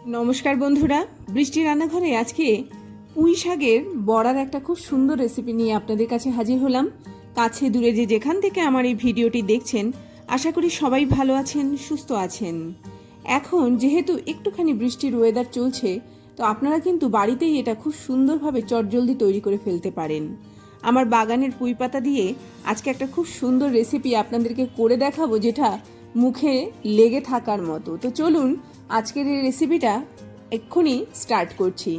নমস্কার বন্ধুরা, বৃষ্টি রান্নাঘরে আজকে পুঁই শাকের বড়ার একটা খুব সুন্দর রেসিপি নিয়ে আপনাদের কাছে হাজির হলাম। কাছে দূরে যেখান থেকে আমার এই ভিডিওটি দেখছেন, আশা করি সবাই ভালো আছেন, সুস্থ আছেন। এখন যেহেতু একটুখানি বৃষ্টির ওয়েদার চলছে, তো আপনারা কিন্তু বাড়িতেই এটা খুব সুন্দরভাবে চটজলদি তৈরি করে ফেলতে পারেন। আমার বাগানের পুঁই পাতা দিয়ে আজকে একটা খুব সুন্দর রেসিপি আপনাদেরকে করে দেখাবো, যেটা মুখে লেগে থাকার মতো। তো চলুন আজকের এই রেসিপিটা এক্ষুনি স্টার্ট করছি।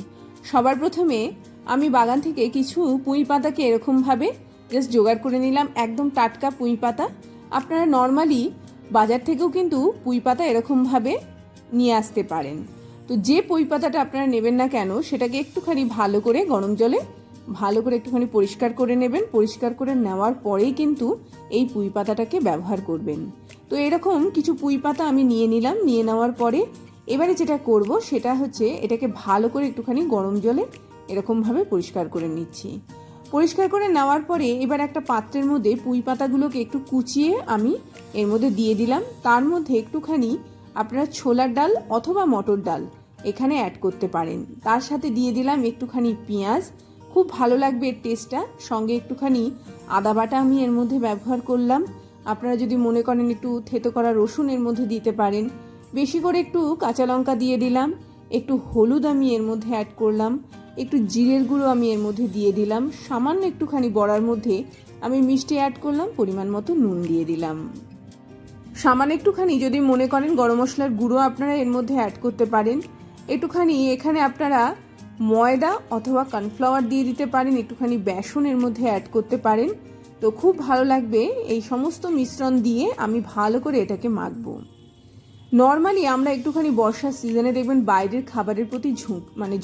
সবার প্রথমে আমি বাগান থেকে কিছু পুঁই পাতাকে এরকমভাবে জাস্ট জোগাড় করে নিলাম, একদম টাটকা পুঁই পাতা। আপনারা নর্মালি বাজার থেকেও কিন্তু পুঁই পাতা এরকমভাবে নিয়ে আসতে পারেন। তো যে পুঁই পাতাটা আপনারা নেবেন না কেন, সেটাকে একটুখানি ভালো করে গরম জলে ভালো করে একটুখানি পরিষ্কার করে নেবেন। পরিষ্কার করে নেওয়ার পরেই কিন্তু এই পুঁই পাতাটাকে ব্যবহার করবেন। তো এরকম কিছু পুঁই পাতা আমি নিয়ে নিলাম। নিয়ে নেওয়ার পরে এবারে যেটা করব সেটা হচ্ছে এটাকে ভালো করে একটুখানি গরম জলে এরকমভাবে পরিষ্কার করে নিচ্ছি। পরিষ্কার করে নেওয়ার পরে এবার একটা পাত্রের মধ্যে পুঁই পাতাগুলোকে একটু কুচিয়ে আমি এর মধ্যে দিয়ে দিলাম। তার মধ্যে একটুখানি আপনারা ছোলার ডাল অথবা মটর ডাল এখানে অ্যাড করতে পারেন। তার সাথে দিয়ে দিলাম একটুখানি পেঁয়াজ, খুব ভালো লাগবে এর টেস্টটা। সঙ্গে একটুখানি আদা বাটা আমি এর মধ্যে ব্যবহার করলাম। আপনারা যদি মনে করেন একটু থেতো করা রসুন এর মধ্যে দিতে পারেন। বেশি করে একটু কাঁচা লঙ্কা দিয়ে দিলাম, একটু হলুদ আমি এর মধ্যে অ্যাড করলাম, একটু জিরের গুঁড়ো আমি এর মধ্যে দিয়ে দিলাম, সামান্য একটুখানি বড়ার মধ্যে আমি মিষ্টি অ্যাড করলাম, পরিমাণ মতো নুন দিয়ে দিলাম। সামান্য একটুখানি যদি মনে করেন গরম মশলার গুঁড়ো আপনারা এর মধ্যে অ্যাড করতে পারেন। একটুখানি এখানে আপনারা ময়দা অথবা কর্নফ্লাওয়ার দিয়ে দিতে পারেন, একটুখানি বেসন এর মধ্যে অ্যাড করতে পারেন। তো খুব ভালো লাগবে। এই সমস্ত মিশ্রণ দিয়ে আমি ভালো করে এটাকে মাখবো। নর্মালি আমরা একটুখানি বর্ষার সিজনে দেখবেন বাইরের খাবারের প্রতি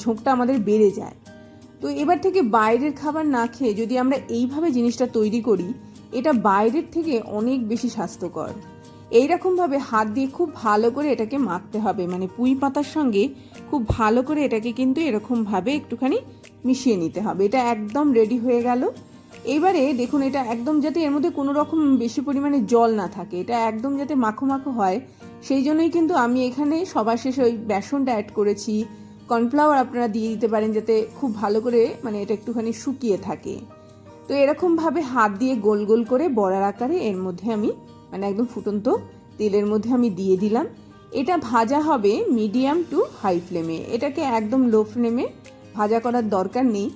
ঝোঁকটা আমাদের বেড়ে যায়। তো এবার থেকে বাইরের খাবার না খেয়ে যদি আমরা এইভাবে জিনিসটা তৈরি করি, এটা বাইরের থেকে অনেক বেশি স্বাস্থ্যকর। এইরকমভাবে হাত দিয়ে খুব ভালো করে এটাকে মাখতে হবে, পুঁই পাতার সঙ্গে খুব ভালো করে এটাকে কিন্তু এরকমভাবে একটুখানি মিশিয়ে নিতে হবে। এটা একদম রেডি হয়ে গেল। এইবারে দেখুন, এটা একদম যাতে এর মধ্যে কোনো রকম বেশি পরিমাণে জল না থাকে, এটা একদম যাতে মাখো মাখো হয়, সেই জন্যই কিন্তু আমি এখানে সবার শেষে ওই বেসনটা অ্যাড করেছি। কর্নফ্লাওয়ার আপনারা দিয়ে দিতে পারেন, যাতে খুব ভালো করে এটা একটুখানি শুকিয়ে থাকে। তো এরকমভাবে হাত দিয়ে গোল গোল করে বড়ার আকারে এর মধ্যে আমি একদম ফুটন্ত তেলের মধ্যে আমি দিয়ে দিলাম। এটা ভাজা হবে মিডিয়াম টু হাই ফ্লেমে, এটাকে একদম লো ফ্লেমে ভাজা করার দরকার নেই,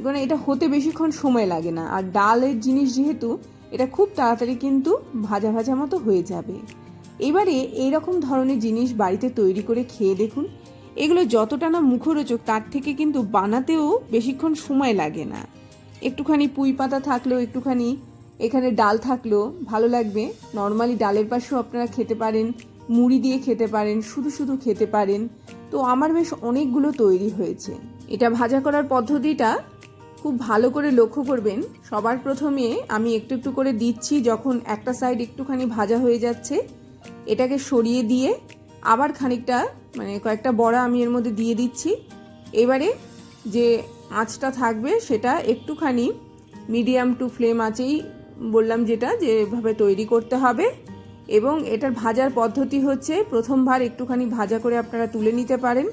কারণ এটা হতে বেশিক্ষণ সময় লাগে না। আর ডালের জিনিস যেহেতু, এটা খুব তাড়াতাড়ি কিন্তু ভাজা ভাজা মতো হয়ে যাবে। এবারে এইরকম ধরনের জিনিস বাড়িতে তৈরি করে খেয়ে দেখুন। এগুলো যতটা না মুখরোচক, তার থেকে কিন্তু বানাতেও বেশিক্ষণ সময় লাগে না। একটুখানি পুঁই পাতা থাকলেও, একটুখানি এখানে ডাল থাকলেও ভালো লাগবে। নর্মালি ডালের পাশেও আপনারা খেতে পারেন, মুড়ি দিয়ে খেতে পারেন, শুধু শুধু খেতে পারেন। তো আমার বেশ অনেকগুলো তৈরি হয়েছে। এটা ভাজা করার পদ্ধতিটা খুব ভালো করে লক্ষ্য করবেন। সবার প্রথমে আমি একটু একটু করে দিচ্ছি, যখন একটা সাইড একটুখানি ভাজা হয়ে যাচ্ছে এটাকে সরিয়ে দিয়ে আবার খানিকটা কয়েকটা বড়া আমি এর মধ্যে দিয়ে দিচ্ছি। এবারে যে আঁচটা থাকবে সেটা একটুখানি মিডিয়াম টু ফ্লেম আঁচেই বললাম, যেভাবে তৈরি করতে হবে। এবং এটার ভাজার পদ্ধতি হচ্ছে, প্রথমবার একটুখানি ভাজা করে আপনারা তুলে নিতে পারেন।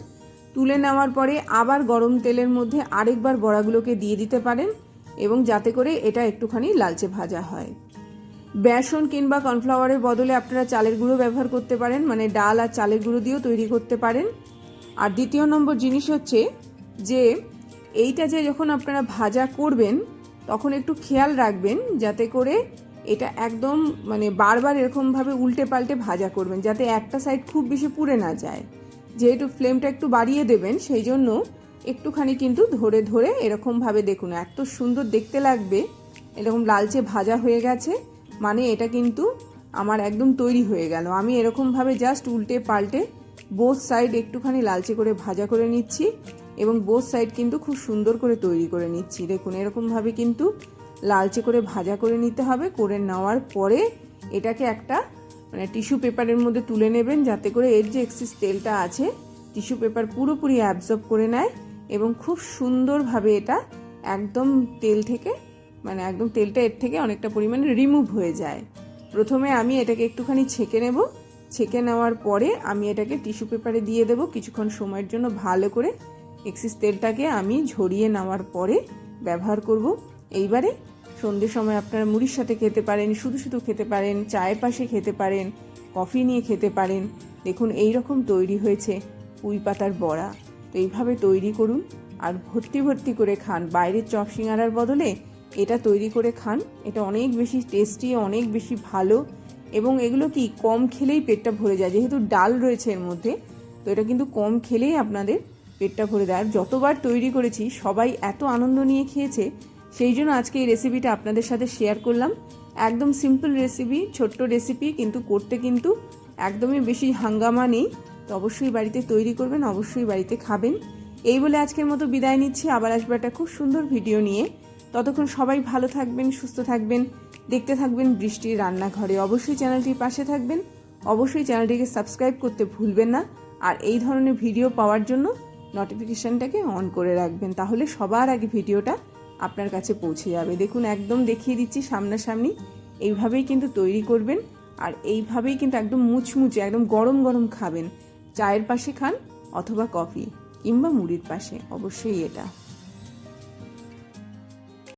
তুলে নেওয়ার পরে আবার গরম তেলের মধ্যে আরেকবার বড়াগুলোকে দিয়ে দিতে পারেন, এবং যাতে করে এটা একটুখানি লালচে ভাজা হয়। বেসন কিংবা কর্নফ্লাওয়ারের বদলে আপনারা চালের গুঁড়ো ব্যবহার করতে পারেন, ডাল আর চালের গুঁড়ো দিয়েও তৈরি করতে পারেন। আর দ্বিতীয় নম্বর জিনিস হচ্ছে যে এইটা যে যখন আপনারা ভাজা করবেন তখন একটু খেয়াল রাখবেন যাতে করে এটা একদম বারবার এরকমভাবে উল্টে পাল্টে ভাজা করবেন, যাতে একটা সাইড খুব বেশি পুড়ে না যায়। যেহেতু ফ্লেমটা একটু বাড়িয়ে দেবেন, সেই জন্য একটুখানি কিন্তু ধরে ধরে এরকমভাবে দেখুন, এত সুন্দর দেখতে লাগবে। এরকম লালচে ভাজা হয়ে গেছে, এটা কিন্তু আমার একদম তৈরি হয়ে গেল। আমি এরকমভাবে জাস্ট উল্টে পাল্টে বোথ সাইড একটুখানি লালচে করে ভাজা করে নিচ্ছি, এবং বোথ সাইড কিন্তু খুব সুন্দর করে তৈরি করে নিচ্ছি। দেখুন, এরকমভাবে কিন্তু লালচে করে ভাজা করে নিতে হবে। করে নেওয়ার পরে এটাকে একটা টিস্যু পেপারের মধ্যে তুলে নেবেন, যাতে করে এর যে এক্সেস তেলটা আছে টিস্যু পেপার পুরোপুরি অ্যাবজর্ব করে নেয়, এবং খুব সুন্দরভাবে এটা একদম তেল থেকে একদম তেলটা এর থেকে অনেকটা পরিমাণে রিমুভ হয়ে যায়। প্রথমে আমি এটাকে একটুখানি ছেঁকে নেব। ছেঁকে নেওয়ার পরে আমি এটাকে টিস্যু পেপারে দিয়ে দেবো কিছুক্ষণ সময়ের জন্য। ভালো করে এক্সিস তেলটাকে আমি ঝরিয়ে নেওয়ার পরে ব্যবহার করব। এইবারে সন্ধ্যের সময় আপনারা মুড়ির সাথে খেতে পারেন, শুধু শুধু খেতে পারেন, চায়ের পাশে খেতে পারেন, কফি নিয়ে খেতে পারেন। দেখুন এই রকম তৈরি হয়েছে পুঁই পাতার বড়া। তো এইভাবে তৈরি করুন আর ভর্তি ভর্তি করে খান। বাইরের চপ সিঙ্গারার বদলে এটা তৈরি করে খান। এটা অনেক বেশি টেস্টি, অনেক বেশি ভালো, এবং এগুলো কি কম খেলেই পেটটা ভরে যায়, যেহেতু ডাল রয়েছে এর মধ্যে। তো এটা কিন্তু কম খেলেই আপনাদের পেটটা ভরে দেয়। আর যতবার তৈরি করেছি সবাই এত আনন্দ নিয়ে খেয়েছে, সেই জন্য আজকে এই রেসিপিটা আপনাদের সাথে শেয়ার করলাম। একদম সিম্পল রেসিপি, ছোট্ট রেসিপি, কিন্তু করতে কিন্তু একদমই বেশি হাঙ্গামা নেই। তো অবশ্যই বাড়িতে তৈরি করবেন, অবশ্যই বাড়িতে খাবেন। এই বলে আজকের মতো বিদায় নিচ্ছি। আবার আসবে একটা খুব সুন্দর ভিডিও নিয়ে। ততক্ষণ সবাই ভালো থাকবেন, সুস্থ থাকবেন, দেখতে থাকবেন বৃষ্টির রান্নাঘরে। অবশ্যই চ্যানেলটির পাশে থাকবেন, অবশ্যই চ্যানেলটিকে সাবস্ক্রাইব করতে ভুলবেন না। আর এই ধরনের ভিডিও পাওয়ার জন্য নোটিফিকেশানটাকে অন করে রাখবেন, তাহলে সবার আগে ভিডিওটা আপনার কাছে পৌঁছে যাবে। দেখুন একদম দেখিয়ে দিচ্ছি সামনাসামনি। এইভাবেই কিন্তু তৈরি করবেন আর এইভাবেই কিন্তু একদম মুচমুচে, একদম গরম গরম খাবেন। চায়ের পাশে খান অথবা কফি কিংবা মুড়ির পাশে, অবশ্যই এটা।